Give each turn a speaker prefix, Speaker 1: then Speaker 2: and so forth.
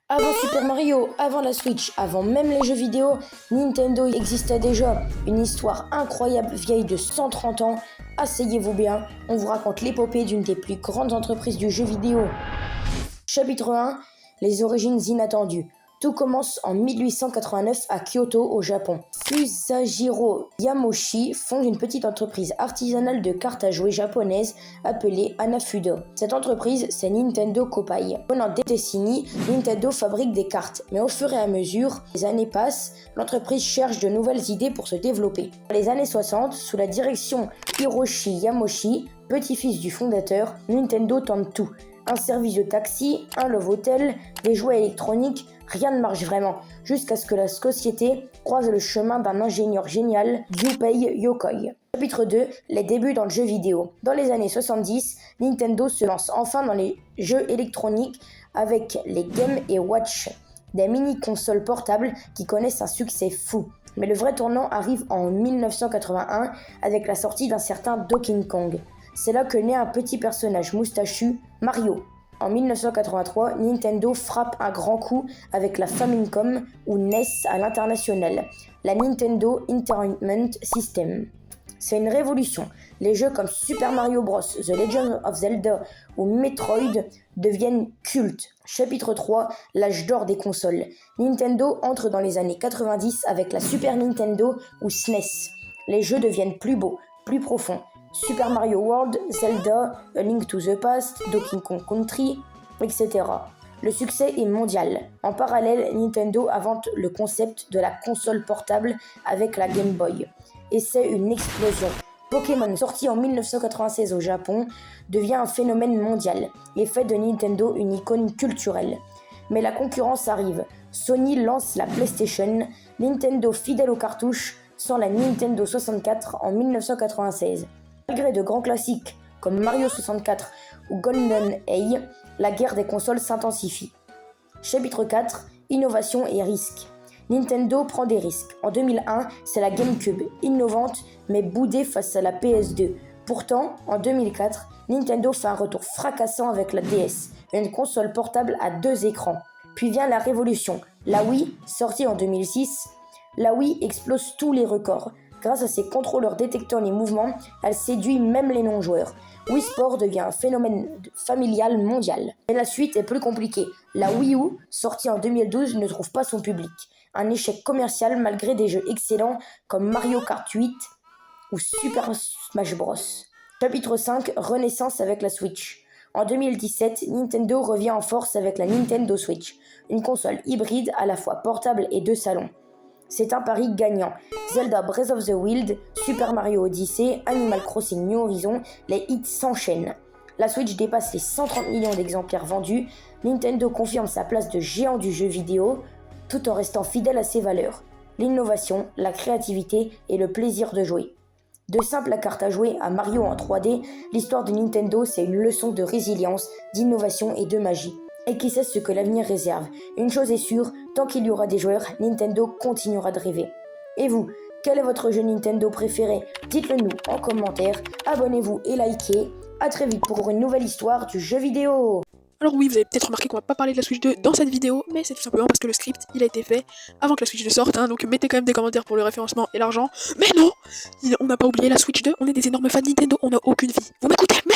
Speaker 1: Avant Super Mario, avant la Switch, avant même les jeux vidéo, Nintendo existait déjà. Une histoire incroyable vieille de 130 ans. Asseyez-vous bien, on vous raconte l'épopée d'une des plus grandes entreprises du jeu vidéo. Chapitre 1, les origines inattendues. Tout commence en 1889 à Kyoto, au Japon. Fusajiro Yamoshi fonde une petite entreprise artisanale de cartes à jouer japonaise appelée Hanafuda. Cette entreprise, c'est Nintendo Kopai. Pendant des décennies, Nintendo fabrique des cartes, mais au fur et à mesure, les années passent, l'entreprise cherche de nouvelles idées pour se développer. Dans les années 60, sous la direction Hiroshi Yamoshi, petit-fils du fondateur, Nintendo tente tout. Un service de taxi, un love hotel, des jouets électroniques, rien ne marche vraiment, jusqu'à ce que la société croise le chemin d'un ingénieur génial, Gunpei Yokoi. Chapitre 2, les débuts dans le jeu vidéo. Dans les années 70, Nintendo se lance enfin dans les jeux électroniques avec les Game & Watch, des mini-consoles portables qui connaissent un succès fou. Mais le vrai tournant arrive en 1981 avec la sortie d'un certain Donkey Kong. C'est là que naît un petit personnage moustachu, Mario. En 1983, Nintendo frappe un grand coup avec la Famicom ou NES à l'international, la Nintendo Entertainment System. C'est une révolution. Les jeux comme Super Mario Bros, The Legend of Zelda ou Metroid deviennent cultes. Chapitre 3, l'âge d'or des consoles. Nintendo entre dans les années 90 avec la Super Nintendo ou SNES. Les jeux deviennent plus beaux, plus profonds. Super Mario World, Zelda, A Link to the Past, Donkey Kong Country, etc. Le succès est mondial. En parallèle, Nintendo invente le concept de la console portable avec la Game Boy. Et c'est une explosion. Pokémon, sorti en 1996 au Japon, devient un phénomène mondial et fait de Nintendo une icône culturelle. Mais la concurrence arrive. Sony lance la PlayStation, Nintendo fidèle aux cartouches sort la Nintendo 64 en 1996. Malgré de grands classiques comme Mario 64 ou GoldenEye, la guerre des consoles s'intensifie. Chapitre 4, innovation et risques. Nintendo prend des risques. En 2001, c'est la GameCube, innovante mais boudée face à la PS2. Pourtant, en 2004, Nintendo fait un retour fracassant avec la DS, une console portable à 2 écrans. Puis vient la révolution. La Wii, sortie en 2006, la Wii explose tous les records. Grâce à ses contrôleurs détectant les mouvements, elle séduit même les non-joueurs. Wii Sport devient un phénomène familial mondial. Mais la suite est plus compliquée. La Wii U, sortie en 2012, ne trouve pas son public. Un échec commercial malgré des jeux excellents comme Mario Kart 8 ou Super Smash Bros. Chapitre 5, renaissance avec la Switch. En 2017, Nintendo revient en force avec la Nintendo Switch, une console hybride à la fois portable et de salon. C'est un pari gagnant. Zelda Breath of the Wild, Super Mario Odyssey, Animal Crossing New Horizons, les hits s'enchaînent. La Switch dépasse les 130 millions d'exemplaires vendus. Nintendo confirme sa place de géant du jeu vidéo, tout en restant fidèle à ses valeurs. L'innovation, la créativité et le plaisir de jouer. De simples cartes à jouer à Mario en 3D, l'histoire de Nintendo, c'est une leçon de résilience, d'innovation et de magie. Et qui sait ce que l'avenir réserve. Une chose est sûre, tant qu'il y aura des joueurs, Nintendo continuera de rêver. Et vous, quel est votre jeu Nintendo préféré? Dites-le nous en commentaire, abonnez-vous et likez. A très vite pour une nouvelle histoire du jeu vidéo.
Speaker 2: Alors oui, vous avez peut-être remarqué qu'on va pas parler de la Switch 2 dans cette vidéo, mais c'est tout simplement parce que le script, il a été fait avant que la Switch 2 sorte, donc mettez quand même des commentaires pour le référencement et l'argent. Mais non, on n'a pas oublié la Switch 2, on est des énormes fans de Nintendo, on n'a aucune vie. Vous m'écoutez? Mais